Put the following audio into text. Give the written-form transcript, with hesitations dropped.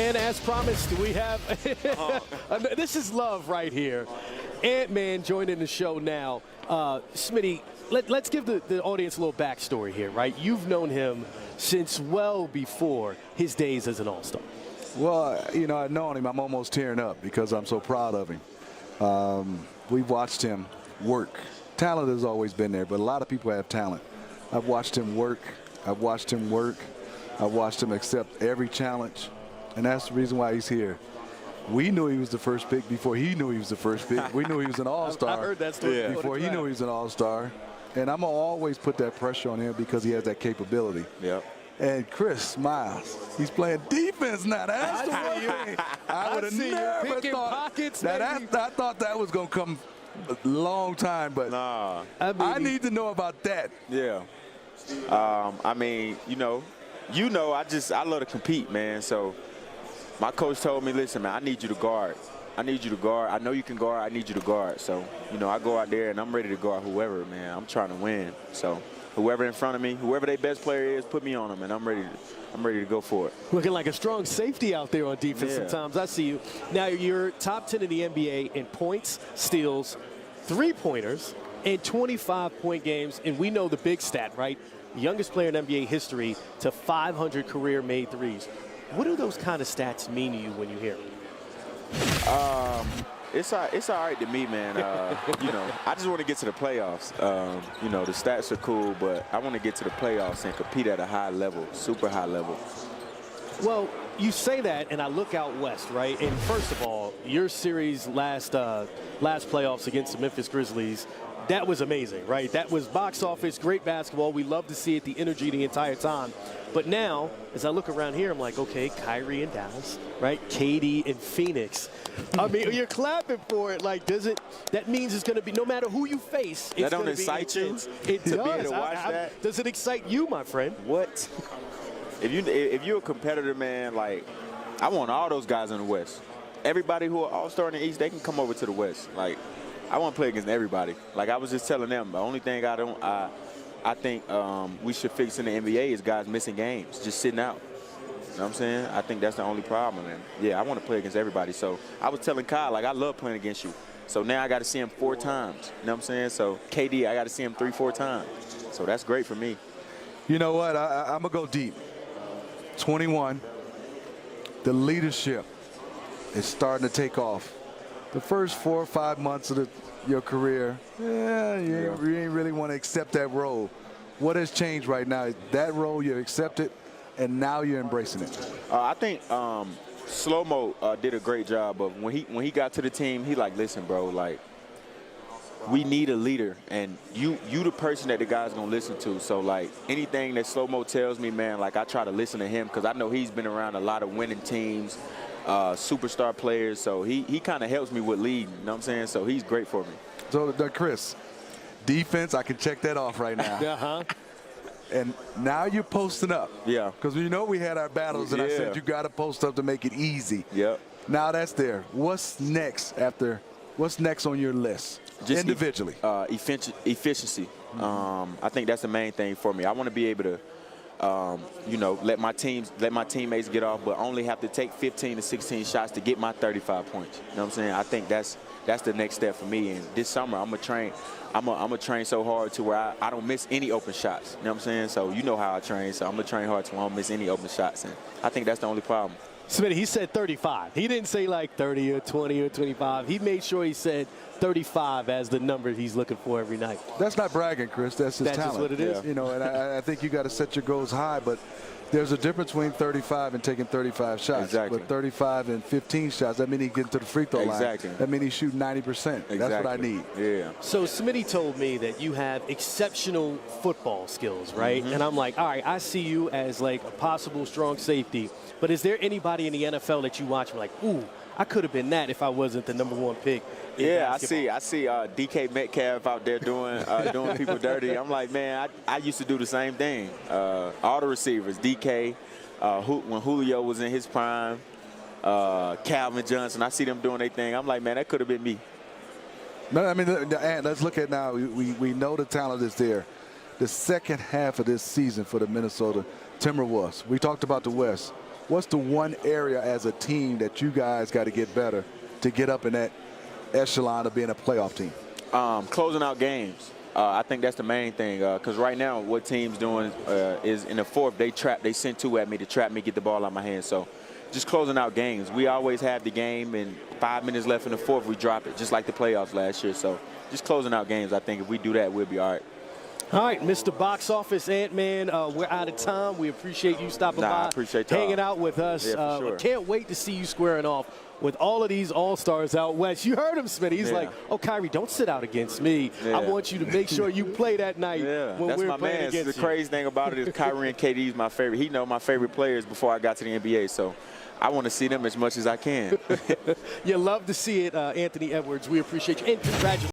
And as promised, we have this is love right here. Ant-Man joining the show now. Smitty, let's give the audience a little backstory here, right? You've known him since well before his days as an All-Star. Well, you know, I've known him. I'm almost tearing up because I'm so proud of him. We've watched him work. Talent has always been there, but a lot of people have talent. I've watched him work. I've watched him work. I've watched him accept every challenge, and that's the reason why he's here. We knew he was the first pick before he knew he was the first pick. We knew he was an All-Star. I heard that story before he knew he was an All-Star. And I'm going to always put that pressure on him because he has that capability. Yep. And Chris Miles, he's playing defense now. That's the one thing I would have never thought. I thought that was going to come a long time, but nah. I need to know about that. Yeah. I mean, you know, I love to compete, man. So my coach told me, listen, man, I need you to guard. I need you to guard. I know you can guard. I need you to guard. So, you know, I go out there and I'm ready to guard whoever, man. I'm trying to win. So whoever in front of me, whoever their best player is, put me on them, and I'm ready to go for it. Looking like a strong safety out there on defense sometimes. I see you. Now you're top 10 in the NBA in points, steals, three-pointers, and 25-point games. And we know the big stat, right? Youngest player in NBA history to 500 career-made threes. What do those kind of stats mean to you when you hear them? It's all right to me, man. You know, I just want to get to the playoffs. You know, the stats are cool, but I want to get to the playoffs and compete at a high level, super high level. Well, you say that, and I look out west, right? And first of all, your series last playoffs against the Memphis Grizzlies, that was amazing, right? That was box office, great basketball. We love to see it, the energy the entire time. But now, as I look around here, I'm like, okay, Kyrie in Dallas, right? KD in Phoenix. I mean, you're clapping for it. Like, that means it's going to be, no matter who you face, it's going to be. That don't excite you? It does. To be able to watch that? Does it excite you, my friend? What? If you're a competitor, man, like, I want all those guys in the West. Everybody who are All-Star in the East, they can come over to the West. Like, I want to play against everybody. Like, I was just telling them, the only thing I think we should fix in the NBA is guys missing games, just sitting out. You know what I'm saying? I think that's the only problem. And, yeah, I want to play against everybody. So I was telling Kyle, like, I love playing against you. So now I got to see him 4 times. You know what I'm saying? So KD, I got to see him 3-4 times. So that's great for me. You know what? I'm going to go deep. 21. The leadership is starting to take off. The first 4 or 5 months of your career, you ain't really want to accept that role. What has changed right now? That role, you accept it, and now you're embracing it. I think Slow-Mo did a great job of when he got to the team. He like, listen, bro, like, we need a leader, and you the person that the guy's gonna listen to. So like anything that Slow-Mo tells me, man, like I try to listen to him because I know he's been around a lot of winning teams. Superstar players, so he kind of helps me with leading, you know what I'm saying? So he's great for me. So, Chris, defense, I can check that off right now. And now you're posting up. Yeah. Because we know we had our battles, and I said you got to post up to make it easy. Yep. Now that's there. What's next on your list? Just individually? Efficiency. I think that's the main thing for me. I want to be able to you know, let my teammates get off, but only have to take 15 to 16 shots to get my 35 points. You know what I'm saying? I think that's the next step for me. And this summer, I'm gonna train so hard to where I don't miss any open shots. You know what I'm saying? So you know how I train, so I'm gonna train hard to where I don't miss any open shots. And I think that's the only problem. Smitty, he said 35. He didn't say like 30 or 20 or 25. He made sure he said 35 as the number he's looking for every night. That's not bragging, Chris. That's his talent. That's just what it is. Yeah. You know, and I think you got to set your goals high, but there's a difference between 35 and taking 35 shots. Exactly. But 35 and 15 shots, that means he get to the free throw line. Exactly. That means he shoot 90%. Exactly. That's what I need. Yeah. So Smitty told me that you have exceptional football skills, right? And I'm like, all right, I see you as like a possible strong safety. But is there anybody in the NFL that you watch and like, ooh, I could have been that if I wasn't the #1 pick? Yeah, I see DK Metcalf out there doing people dirty. I'm like, man, I used to do the same thing. All the receivers, DK, when Julio was in his prime, Calvin Johnson, I see them doing their thing. I'm like, man, that could have been me. No, I mean, let's look at now. We know the talent is there. The second half of this season for the Minnesota Timberwolves. We talked about the West. what's the one area as a team that you guys got to get better to get up in that echelon of being a playoff team? Closing out games. I think that's the main thing, because right now what team's doing is in the fourth, they sent two at me to trap me, get the ball out my hands. So just closing out games. We always have the game, and 5 minutes left in the fourth, we drop it, just like the playoffs last year. So just closing out games, I think if we do that, we'll be all right. All right, Mr. Box Office Ant-Man, we're out of time. We appreciate you stopping by, I appreciate y'all. hanging out with us. Yeah, for sure. Can't wait to see you squaring off with all of these all-stars out west. You heard him, Smitty. He's like, oh, Kyrie, don't sit out against me. Yeah. I want you to make sure you play that night when that's we're my playing man. against The you. crazy thing about it is Kyrie and KD is my favorite. He know my favorite players before I got to the NBA, so I want to see them as much as I can. You love to see it, Anthony Edwards. We appreciate you. And congratulations.